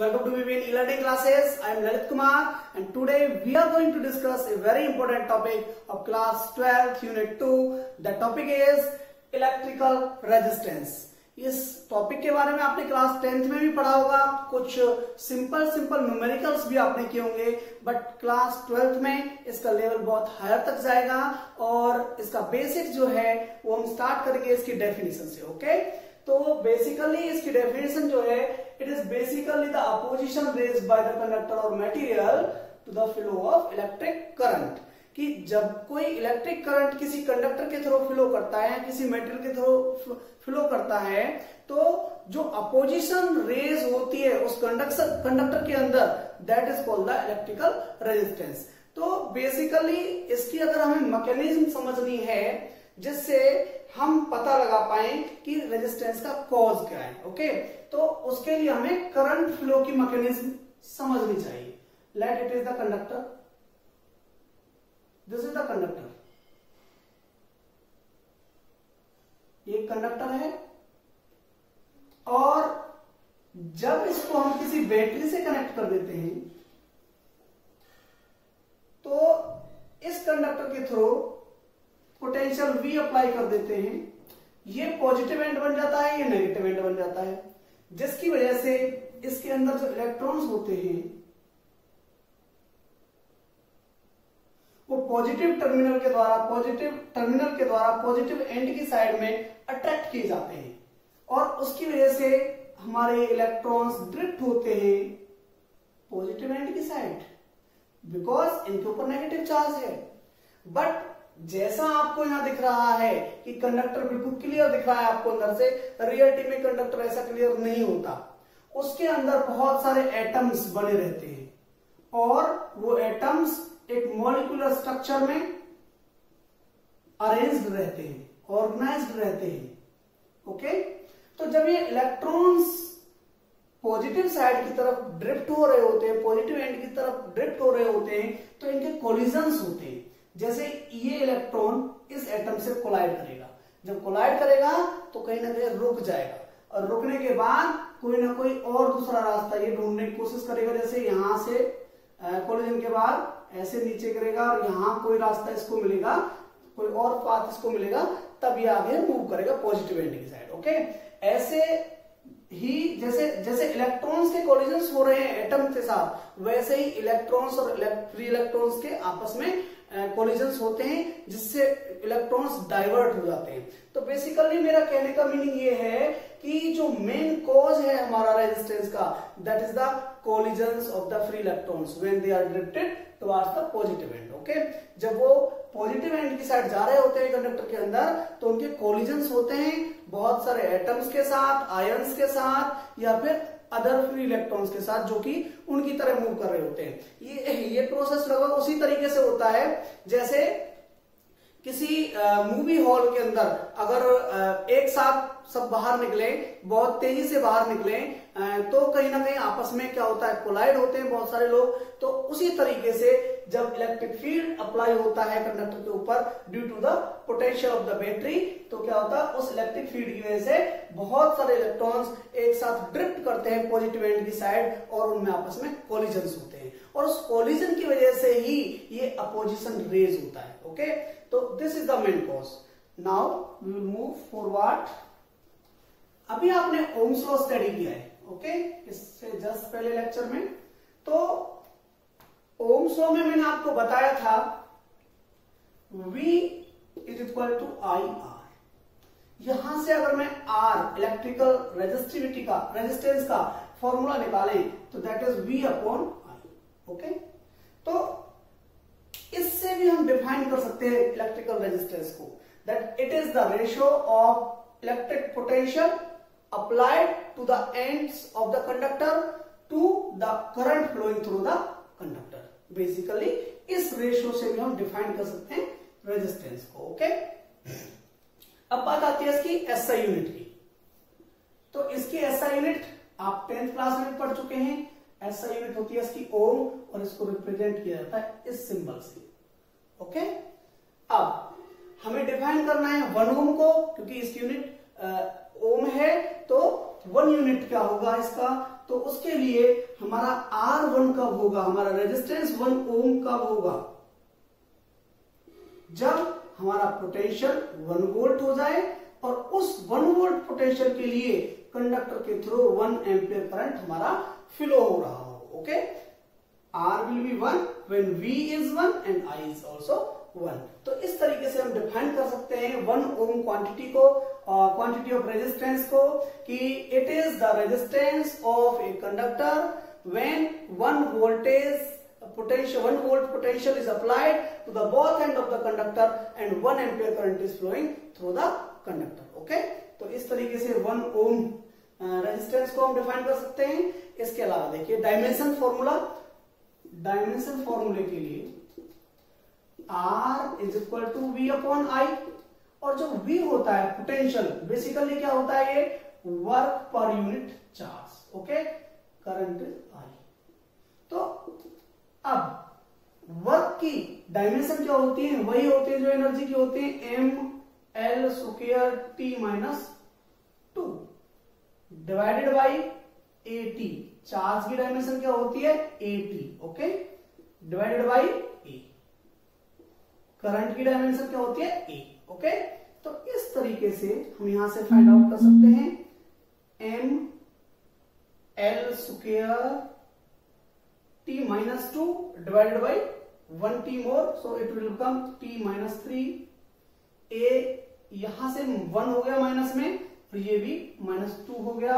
Welcome to VBN e-learning classes. I am Lalit Kumar and today we are going to discuss a very important topic of class 12 unit 2. The topic is electrical resistance. इस topic के बारे में आपने class 10th में भी पढ़ा होगा, कुछ सिंपल न्यूमेरिकल्स भी आपने किए होंगे, बट क्लास 12th में इसका लेवल बहुत हायर तक जाएगा और इसका बेसिक जो है वो हम स्टार्ट करेंगे इसकी डेफिनेशन से. ओके, तो बेसिकली इसकी डेफिनेशन जो है, it is basically the opposition raised by the conductor और material to the flow of electric current. कि जब कोई इलेक्ट्रिक करंट किसी कंडक्टर के थ्रू फ्लो करता है, किसी मेटेरियल के थ्रू फ्लो करता है, तो जो अपोजिशन रेज होती है उस कंडक्टर के अंदर, that is called the electrical resistance. तो बेसिकली इसकी अगर हमें मैकेनिज्म समझनी है जिससे हम पता लगा पाए कि रेजिस्टेंस का कॉज क्या है. ओके, तो उसके लिए हमें करंट फ्लो की मैकेनिज्म समझनी चाहिए. Late it is the conductor, this is the conductor. ये कंडक्टर है और जब इसको हम किसी बैटरी से कनेक्ट कर देते हैं तो इस कंडक्टर के थ्रू पोटेंशियल V अप्लाई कर देते हैं. ये पॉजिटिव एंड बन जाता है, ये नेगेटिव एंड बन जाता है, जिसकी वजह से इसके अंदर जो इलेक्ट्रॉन्स होते हैं वो पॉजिटिव टर्मिनल के द्वारा पॉजिटिव एंड की साइड में अट्रैक्ट किए जाते हैं और उसकी वजह से हमारे इलेक्ट्रॉन्स ड्रिफ्ट होते हैं पॉजिटिव एंड की साइड, बिकॉज इनके ऊपर नेगेटिव चार्ज है. बट जैसा आपको यहां दिख रहा है कि कंडक्टर बिल्कुल क्लियर दिख रहा है आपको अंदर से, रियलिटी में कंडक्टर ऐसा क्लियर नहीं होता. उसके अंदर बहुत सारे एटम्स बने रहते हैं और वो एटम्स एक मॉलिक्यूलर स्ट्रक्चर में अरेंज्ड रहते हैं, ऑर्गेनाइज्ड रहते हैं. ओके, तो जब ये इलेक्ट्रॉन्स पॉजिटिव साइड की तरफ ड्रिफ्ट हो रहे होते हैं, पॉजिटिव एंड की तरफ ड्रिफ्ट हो रहे होते हैं, तो इनके कोलिजन्स होते हैं. जैसे ये इलेक्ट्रॉन इस एटम से कोलाइड करेगा, जब कोलाइड करेगा तो कहीं ना कहीं रुक जाएगा और रुकने के बाद कोई ना कोई और दूसरा रास्ता ये ढूंढने की कोशिश करेगा. जैसे यहां से कोलिजन के बाद ऐसे नीचे गिरेगा और यहां कोई रास्ता इसको मिलेगा, कोई और पाथ इसको मिलेगा, तब ये आगे मूव करेगा पॉजिटिव एंड की साइड. ओके, ऐसे ही जैसे इलेक्ट्रॉन्स के कोलिजन्स हो रहे हैं एटम के साथ, वैसे ही इलेक्ट्रॉन्स और फ्री इलेक्ट्रॉन्स के आपस में कोलिजन्स होते हैं जिससे इलेक्ट्रॉन्स डाइवर्ट हो जाते हैं. तो बेसिकली मेरा कहने का मीनिंग ये है कि जो मेन कॉज है हमारा रेजिस्टेंस का, that is the collisions of the free electrons when they are drifted towards the positive end. Okay, जब वो पॉजिटिव एंड की साइड जा रहे होते हैं कंडक्टर के अंदर, तो उनके कोलिजन्स होते हैं बहुत सारे एटम्स के साथ, आयंस के साथ, या फिर अदर फ्री इलेक्ट्रॉन्स के साथ जो कि उनकी तरह मूव कर रहे होते हैं. ये प्रोसेस लगभग उसी तरीके से होता है जैसे किसी मूवी हॉल के अंदर अगर एक साथ सब बाहर निकले, बहुत तेजी से बाहर निकले, तो कहीं ना कहीं आपस में क्या होता है, कोलाइड होते हैं बहुत सारे लोग. तो उसी तरीके से जब इलेक्ट्रिक फील्ड अप्लाई होता है कंडक्टर के ऊपर due to the potential of the battery, तो क्या होता है, उस इलेक्ट्रिक फील्ड की वजह से बहुत सारे इलेक्ट्रॉन्स एक साथ ड्रिफ्ट करते हैं पॉजिटिव एंड की साइड और उनमें आपस में कोलिजन्स होते हैं और उस कोलिजन की वजह से ही ये अपोजिशन रेज होता है. ओके, तो this is the main cause. Now we will move forward. अभी आपने ओम्स लॉ स्टडी किया है. ओके, इससे जस्ट पहले लेक्चर में. तो ओम्स लॉ में मैंने आपको बताया था V is equal to IR. यहां से अगर मैं R इलेक्ट्रिकल रेजिस्टेंस का फॉर्मूला निकालें तो that is V upon I. Okay, तो इससे भी हम डिफाइन कर सकते हैं इलेक्ट्रिकल रेजिस्टेंस को, that it is the ratio of electric potential applied to the ends of the conductor to the current flowing through the conductor. Basically इस रेशियो से भी हम डिफाइन कर सकते हैं रेजिस्टेंस को. ओके, अब बात आती है इसकी एसआई यूनिट की. तो इसकी एसआई यूनिट आप 10th क्लास में पढ़ चुके हैं. एसआई यूनिट होती है इसकी ओम और इसको रिप्रेजेंट किया जाता है इस सिंबल से. ओके, अब हमें डिफाइन करना है 1 ओम को, क्योंकि इसकी यूनिट ओम है, तो 1 यूनिट क्या होगा इसका, तो उसके लिए हमारा R1 कब होगा, हमारा रेजिस्टेंस 1 ओम कब होगा, जब हमारा पोटेंशियल 1 वोल्ट हो जाए और उस 1 वोल्ट पोटेंशियल के लिए कंडक्टर के थ्रू 1 एम्पियर करंट हमारा फ्लो हो रहा हो। Okay, R will be 1 when V is 1 and I is also 1। तो इस तरीके से हम डिफाइन कर सकते हैं 1 ओम क्वांटिटी को, क्वांटिटी ऑफ रेजिस्टेंस को, कि it is the resistance of a conductor when 1 volt potential is applied to the both end of the conductor and 1 ampere current is flowing through the conductor। Okay, तो इस तरीके से 1 ohm resistance को हम define कर सकते हैं। इसके अलावा देखिए डायमेंशन फॉर्मूले के लिए R is equal to V upon I, और जो V होता है पोटेंशियल, बेसिकली क्या होता है, ये work per unit charge. Okay, current I। तो अब वर्क की डायमेंशन क्या होती है, वही होती है जो एनर्जी की होती है, ml square t minus 2 divided by at। Charge की डायमेंशन क्या होती है, at। Okay, divided by a। Current की डायमेंशन क्या होती है, a। ओके, तो इस तरीके से हम यहां से फाइंड आउट कर सकते हैं ml square t minus 2 divided by 1 t more, so it will become t minus 3। a यहां से 1 हो गया माइनस में, और ये भी -2 हो गया,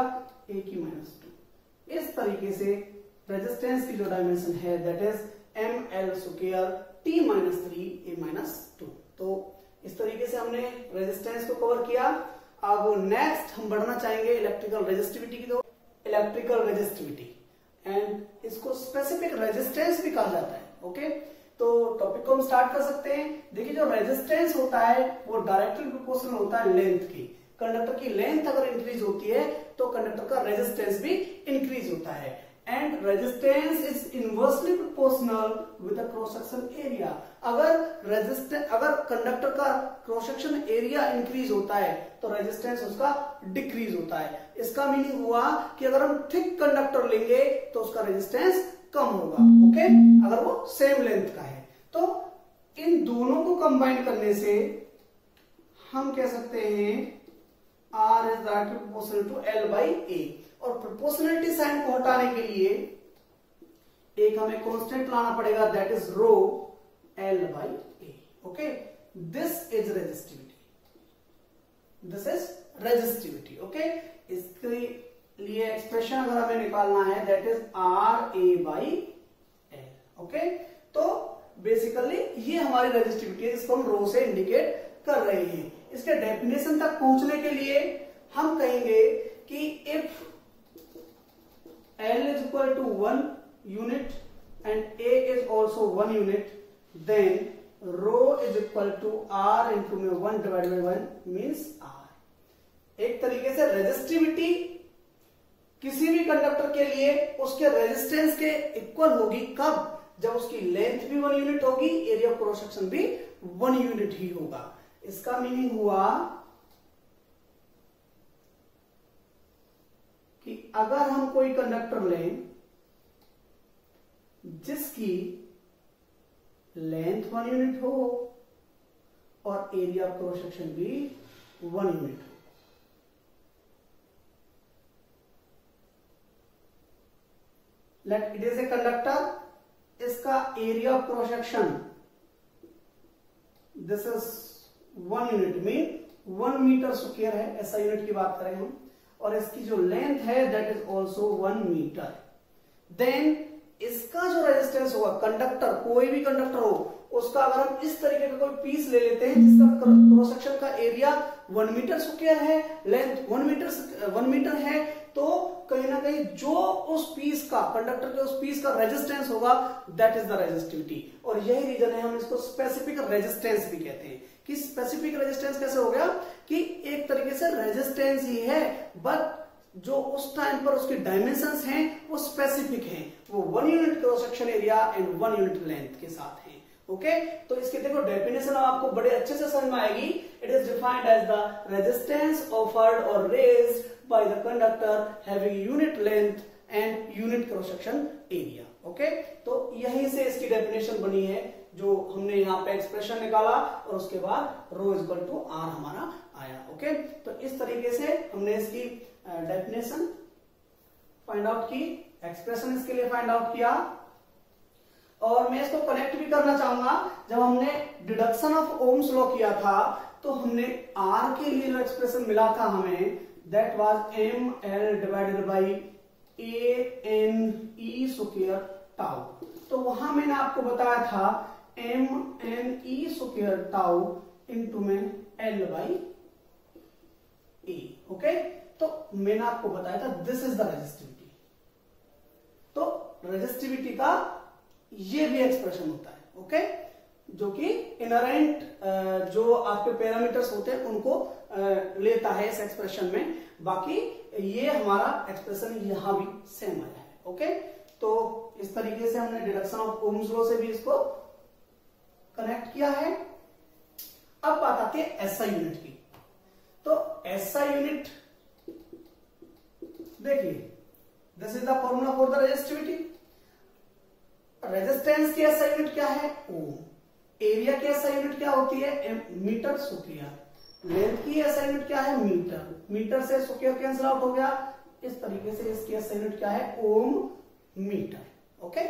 a की -2। इस तरीके से रेजिस्टेंस की जो डायमेंशन है that is ml square t minus 3 a minus 2। तो इस तरीके से हमने रेजिस्टेंस को कवर किया। अब नेक्स्ट हम बढ़ना चाहेंगे इलेक्ट्रिकल रेजिस्टिविटी की। तो इलेक्ट्रिकल रेजिस्टिविटी एंड इसको स्पेसिफिक रेजिस्टेंस भी कहा जाता है। ओके, तो टॉपिक को हम स्टार्ट कर सकते हैं। देखिए, जो रेजिस्टेंस होता है वो डायरेक्टली प्रोपोर्शनल होता है लेंथ की। कंडक्टर की लेंथ अगर इंक्रीज होती है तो कंडक्टर का रेजिस्टेंस भी इंक्रीज होता है, and resistance is inversely proportional with the cross section area. अगर कंडक्टर का क्रॉस सेक्शन एरिया इंक्रीज होता है तो रेजिस्टेंस उसका डिक्रीज होता है। इसका मीनिंग हुआ कि अगर हम थिक कंडक्टर लेंगे तो उसका रेजिस्टेंस कम होगा। ओके, अगर वो सेम लेंथ का है। तो इन दोनों को कंबाइन करने से हम कह सकते हैं R is directly proportional to L by A, और प्रोपोर्शनलिटी साइन को हटाने के लिए एक हमें कांस्टेंट लाना पड़ेगा, that is rho L by A। Okay, this is resistivity. Okay, इसके लिए एक्सप्रेशन अगर हमें निकालना है that is RA by L। Okay, तो बेसिकली ये हमारी रेजिस्टिविटी है जिसको हम रो से इंडिकेट कर रहे हैं। इसके डेफिनेशन तक पहुंचने के लिए हम कहेंगे कि if L is equal to 1 unit and A is also 1 unit, then rho is equal to R into 1 divided by 1 means R। एक तरीके से रेजिस्टिविटी किसी भी कंडक्टर के लिए उसके रेजिस्टेंस के इक्वल होगी, कब, जब उसकी लेंथ भी 1 यूनिट होगी, एरिया ऑफ क्रॉस सेक्शन भी 1 यूनिट ही होगा। इसका मीनिंग हुआ कि अगर हम कोई कंडक्टर लें जिसकी लेंथ 1 यूनिट हो और एरिया ऑफ क्रॉस सेक्शन भी 1 यूनिट हो, let it is a conductor, इसका area of cross section this is 1 unit mean 1 metre square है, ऐसा यूनिट की बात करें हम, और इसकी जो लेंथ है that is also 1 metre. Then इसका जो रेजिस्टेंस होगा, कंडक्टर, कोई भी कंडक्टर हो, उसका अगर हम इस तरीके का कोई पीस ले लेते हैं जिसका क्रॉस सेक्शन का एरिया 1 मीटर स्क्वायर है, लेंथ 1 मीटर है, तो कहीं ना कहीं जो उस पीस का, कंडक्टर के उस पीस का रेजिस्टेंस होगा दैट इज द रेजिस्टिविटी। और यही रीजन है हम इसको स्पेसिफिक रेजिस्टेंस भी कहते हैं। कि स्पेसिफिक रेजिस्टेंस कैसे हो गया कि एक तरीके से रेजिस्टेंस ही है, बट जो उस टाइम पर उसकी डायमेंशंस हैं वो स्पेसिफिक हैं, वो 1 unit cross section area and 1 unit length के साथ हैं। ओके तो इसकी देखो डेफिनेशन आपको बड़े अच्छे से समझ में आएगी। It is defined as the resistance offered और raised by the conductor having unit length and unit cross section area. Okay तो यहीं से इसकी डेफिनेशन बनी है जो हमने यहाँ पे एक्सप्रेशन निकाला और उसके बाद रो इक्वल टू आर हमारा आया। ओके तो इस तरीके से हमने इसकी डेफिनेशन फाइंड आउट की, एक्सप्रेशन इसके लिए फाइंड आउट किया। और मैं इसको कनेक्ट भी करना चाहूंगा, जब हमने डिडक्शन ऑफ ओम्स लॉ किया था तो हमने आर के लिए जो एक्सप्रेशन मिला था हमें, that was M L divided by A N E square tau. तो वहां मैंने आपको बताया था M N E square tau into में एल बाई ए। ओके तो मैंने आपको बताया था दिस इज द रेजिस्टिविटी। तो रेजिस्टिविटी का ये भी एक्सप्रेशन होता है। ओके जो कि इनहेरेंट जो आपके पैरामीटर्स होते हैं उनको लेता है इस एक्सप्रेशन में। बाकी ये हमारा एक्सप्रेशन यहां भी सेम आया है। ओके तो इस तरीके से हमने डिडक्शन ऑफ ओम्स लॉ से भी इसको कनेक्ट किया है। अब बात आती है एसआई यूनिट की। तो एसआई यूनिट देखिए, this is the formula for the resistivity. Resistance की एसआई यूनिट क्या है? ओम। एरिया की एसआई यूनिट क्या होती है? Metre square. लेंथ की एसआई यूनिट क्या है? मीटर। मीटर से स्क्वायर कैंसिल आउट हो गया। इस तरीके से इसकी एसआई यूनिट क्या है? ओम मीटर। ओके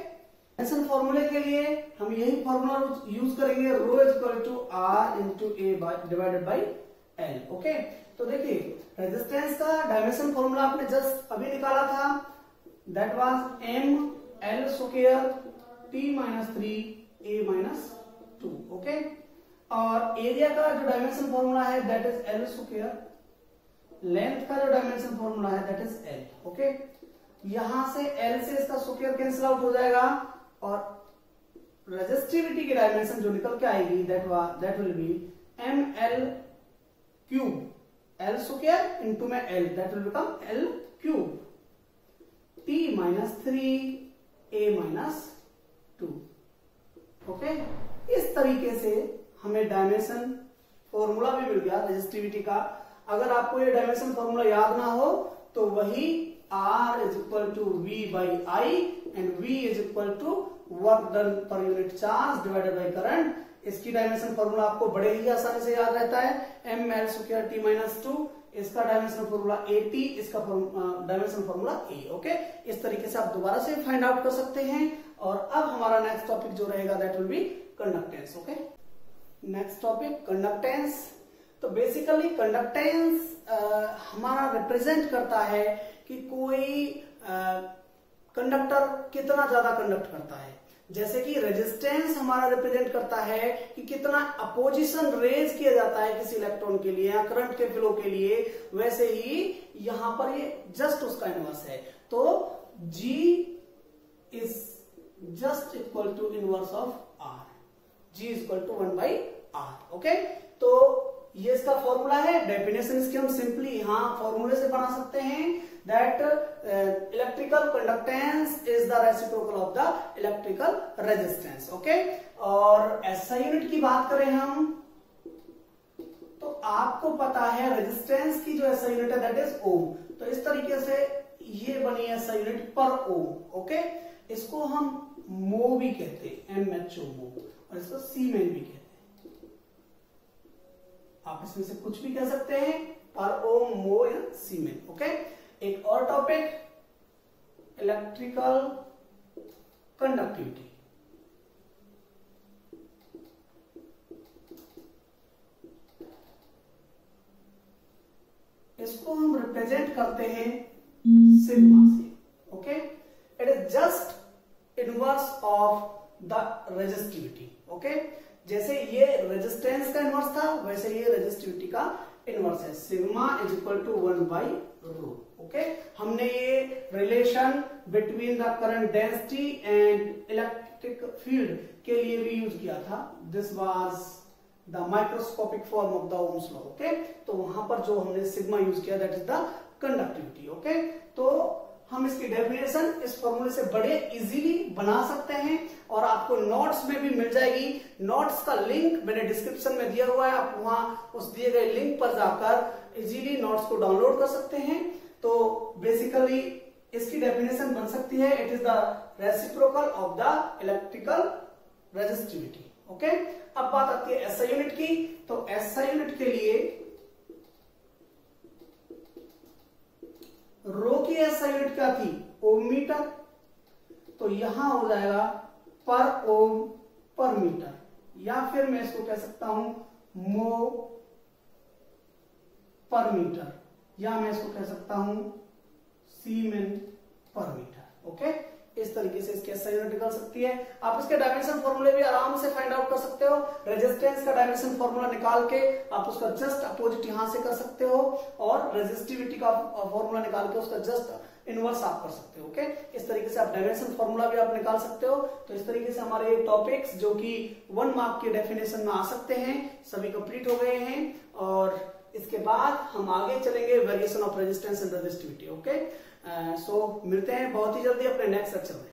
ऐसे फॉर्मूले के लिए हम यही फॉर्मूला यूज करेंगे, rho is equal to R into A divided by L. Okay तो देखिए रेजिस्टेंस का डायमेंशन फॉर्मूला आपने जस्ट अभी निकाला था, that was M L square T minus 3 A minus 2। Okay और एरिया का जो डायमेंशन फॉर्मूला है that is L square. Length का जो डायमेंशन फॉर्मूला है दैट इज एल। ओके यहां से एल से इसका स्क्वायर कैंसिल आउट हो जाएगा और रेजिस्टिविटी की डायमेंशन जो निकल के आएगी that will be M L cube. L square into में L that will become L cube T minus 3 A minus 2। Okay इस तरीके से हमें डायमेंशन फॉर्मूला भी मिल गया रेजिस्टिविटी का। अगर आपको ये डायमेंशन फॉर्मूला याद ना हो तो वही R is equal to V by I and V is equal to work done per unit charge divided by current। इसकी डायमेंशन फॉर्मूला आपको बड़े ही आसानी से याद रहता है, M L square T minus 2। इसका डायमेंशन फॉर्मूला ए टी, इसका डायमेंशन फॉर्मूला ए। ओके इस तरीके से आप दोबारा से फाइंड आउट कर सकते हैं। और अब हमारा नेक्स्ट टॉपिक जो रहेगा that will B conductance. Okay next topic conductance. तो बेसिकली कंडक्टेंस हमारा रिप्रेजेंट करता है कि कोई कंडक्टर कितना ज्यादा कंडक्ट करता है। जैसे कि रेजिस्टेंस हमारा रिप्रेजेंट करता है कि कितना अपोजिशन रेज किया जाता है किसी इलेक्ट्रॉन के लिए या करंट के फ्लो के लिए, वैसे ही यहां पर ये जस्ट उसका इनवर्स है। तो G is just equal to inverse of R। G is equal to 1 by R। Okay तो ये इसका फॉर्मूला है। डेफिनेशन इसकी हम सिंपली यहां फॉर्मूले से बना सकते हैं, that electrical conductance is the reciprocal of the electrical resistance. Okay और एसआई यूनिट की बात करें हम तो आपको पता है रेजिस्टेंस की जो एसआई यूनिट है दैट इज ओम। तो इस तरीके से ये बनी एसआई यूनिट पर ओम। ओके इसको हम मो भी कहते हैं, MHO मो, और इसको सीमेन भी कहते हैं। आप इसमें से कुछ भी कह सकते हैं, पर ओम, मो या सीमेन। ओके एक और टॉपिक इलेक्ट्रिकल कंडक्टिविटी। इसको हम रिप्रेजेंट करते हैं सिग्मा से। Okay it is just inverse of the resistivity. Okay जैसे ये रेजिस्टेंस का इनवर्स था वैसे ये रेजिस्टिविटी का इनवर्स है। Sigma is equal to 1 by rho. Okay हमने ये relation between the current density and electric field के लिए भी यूज किया था। This was the microscopic form of the Ohm's law. Okay तो वहां पर जो हमने सिग्मा यूज किया that is the conductivity. Okay तो हम इसकी डेफिनेशन इस फॉर्मूले से बड़े इजीली बना सकते हैं और आपको नोट्स में भी मिल जाएगी। नोट्स का लिंक मैंने डिस्क्रिप्शन में दिया हुआ है, आप वहां उस दिए गए लिंक पर जाकर इजीली नोट्स को डाउनलोड कर सकते हैं। तो बेसिकली इसकी डेफिनेशन बन सकती है, it is the reciprocal of the electrical resistivity. Okay, अब बात आती है एसआई यूनिट की। तो एसआई यूनिट के लिए रो की एसआई यूनिट क्या थी, ओम मीटर, तो यहां हो जाएगा पर ओम पर मीटर, या फिर मैं इसको कह सकता हूं मो पर मीटर, या मैं इसको कह सकता हूं सीमेन पर मीटर। ओके, इस तरीके से इसकी एसआई यूनिट निकल सकती है। आप इसके डायमेंशन फॉर्मूले भी आराम से फाइंड आउट कर सकते हो। रेजिस्टेंस का डायमेंशन फॉर्मूला निकाल के आप उसका जस्ट अपोजिट यहां से कर सकते हो, और रेजिस्टिविटी का फॉर्मूला निकाल के उसका जस्ट इनवर्स आप कर सकते हो। ओके, इस तरीके से आप डायमेंशन फॉर्मूला भी आप निकाल सकते हो। तो इस तरीके से हमारे टॉपिक्स जो कि 1 मार्क के डेफिनेशन में आ सकते हैं सभी कंप्लीट हो गए हैं, और इसके बाद हम आगे चलेंगे variation of resistance and resistivity. Okay, so मिलते हैं बहुत ही जल्दी अपने नेक्स्ट सेक्शन में।